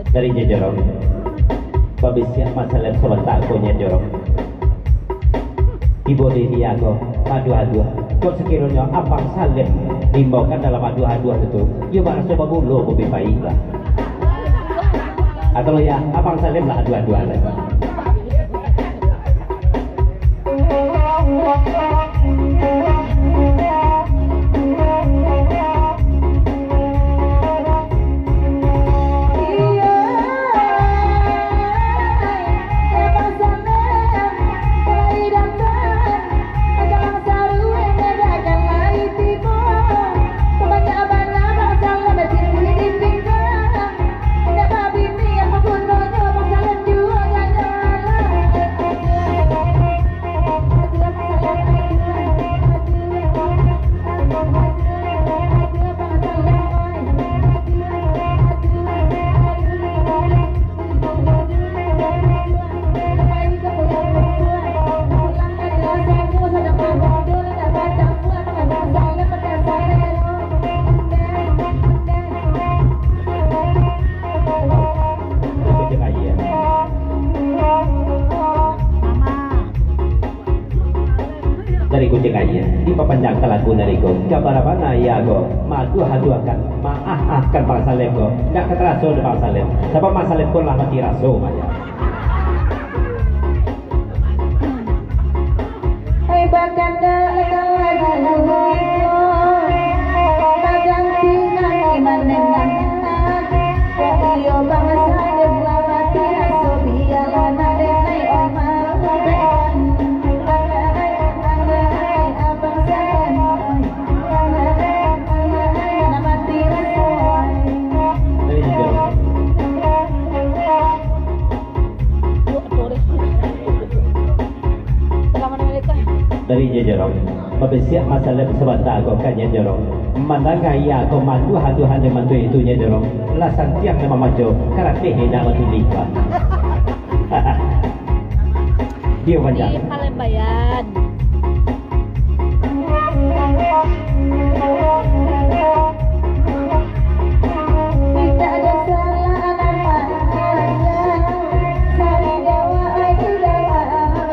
dari Jorong babisiak masalah sebentar punya Jorong ibu Didi aku adu-adu kok sekiranya abang Salim dimbawakan dalam adu-adu itu ya barang coba bulu lebih baik lah atau ya abang Salim lah adu-aduan dari kucing aja di papanjang lagu dari go kabar apa ya go madu hadu akan akan bang Salem go nggak keteraso di bang Salem sebab bang Salem pun lah mati raso aja hai bahkan dalam lagu bagang tinggal iman iyo bang Salem lah mati raso biarlah nadenai omar dari Jorong babisiak masalah sebentar kok kan Jorong mandang gaya kok madu hadu hande mantu itu Jorong lasan tiang nama majo karate hina matu lipa dia panjang di Palembang. tidak ada salah namanya sari dewa ayu dewa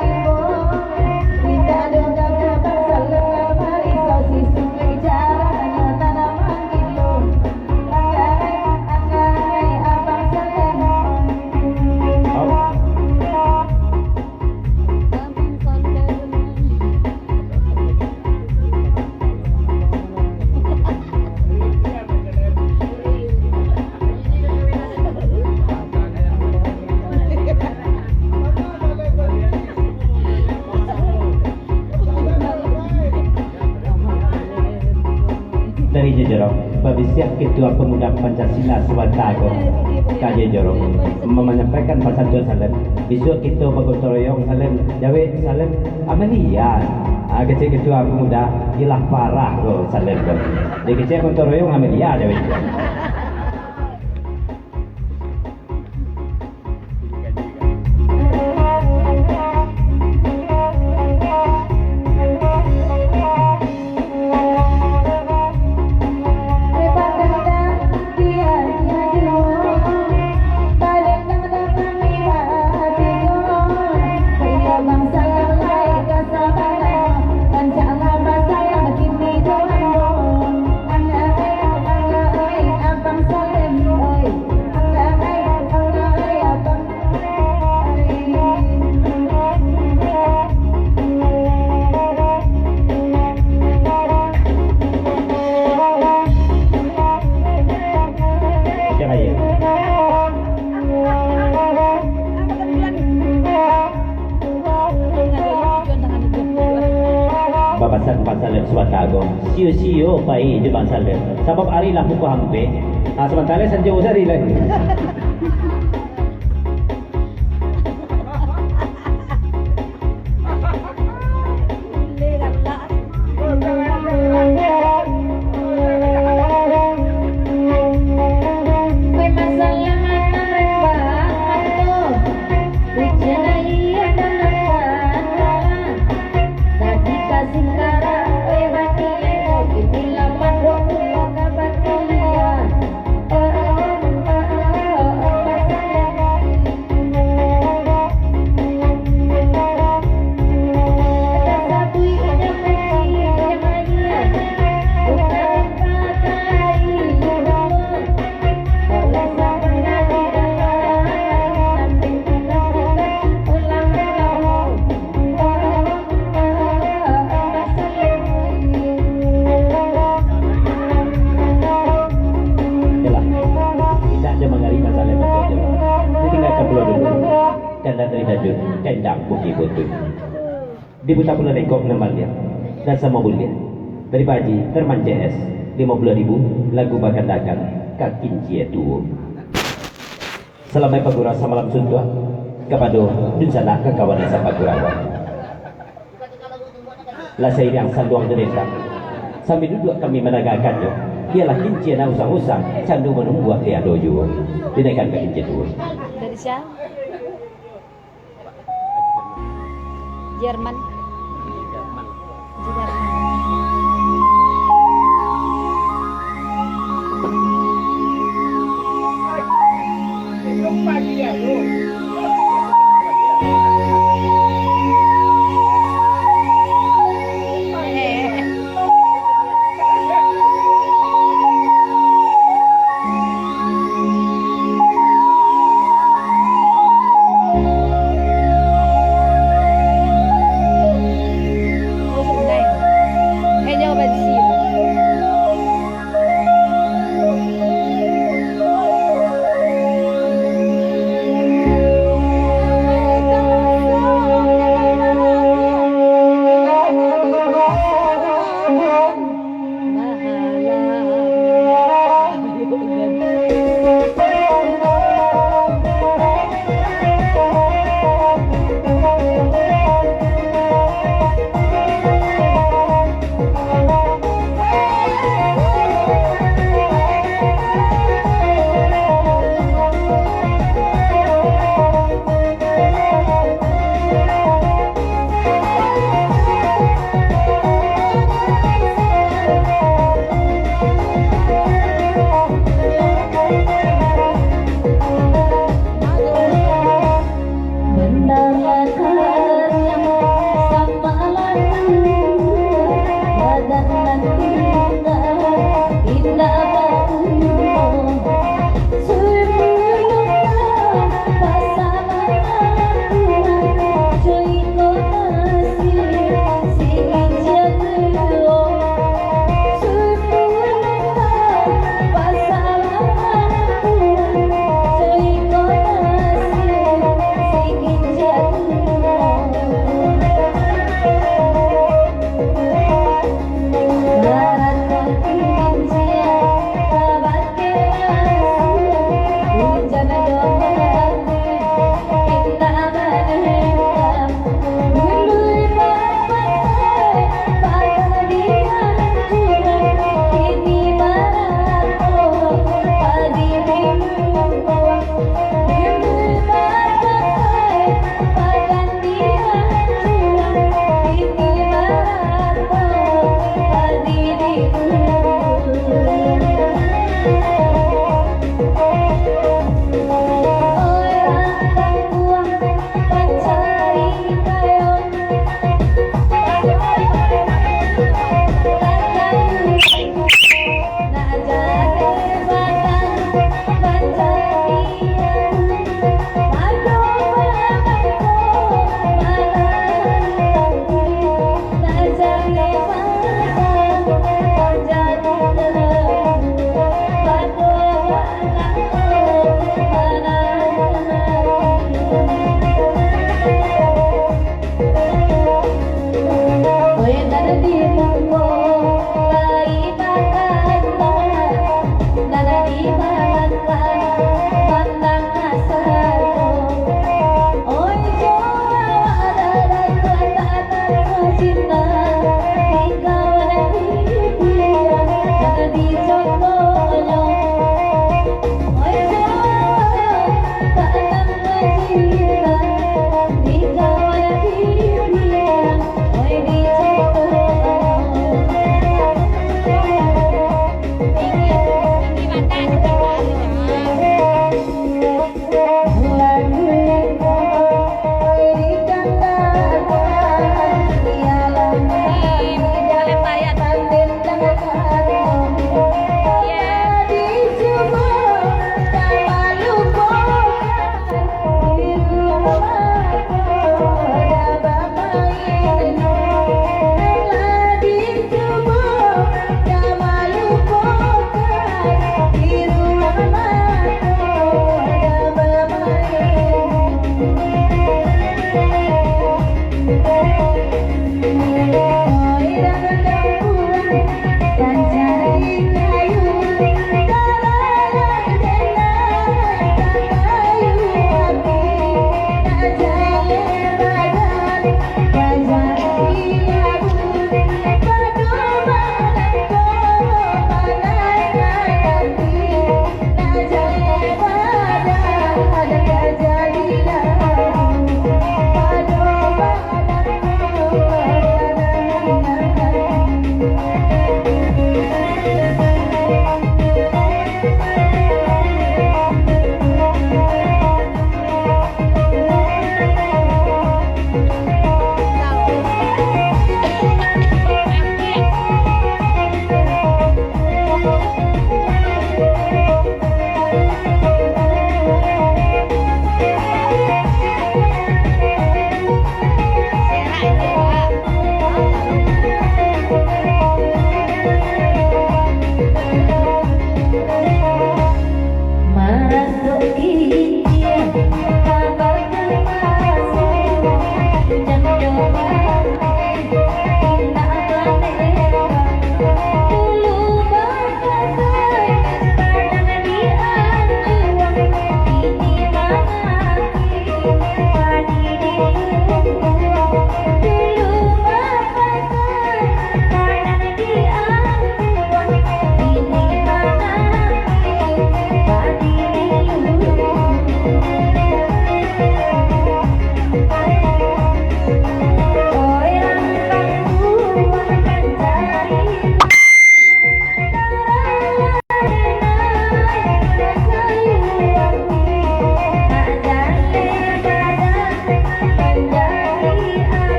ibu tidak ada gagah bersalah mari kau sisi bicara tanaman itu angai abang Salem dari Jorong babisiak ketua pemuda Pancasila Suwatago Kaje Jorong menyampaikan pasal dua Salem besok kita bergotong Salem Jawa Salem Amalia kecil ketua pemuda ilah parah go Salem go di kecil gotong royong Amalia Jawa babasan Salem Suwatago siyo-siyo pai di bang Salem sebab ari lah buku hampe sementara sanjung usari lagi jajut kendang bukti butut. Di buta pula rekok namalia dan sama bulia. Dari Paji Terman CS 50.000 lagu bakandakan kakin cie tuo. Selamai pagura samalam suntua kepada dunsana kekawanan sa pagurawan. Lasai yang sanduang derita. Sambil duduk kami menagakannya. Ialah kincir na usang-usang candu menunggu dia dojo. Dinaikkan ke kincir tuo. Dari siapa? Jerman. Jerman.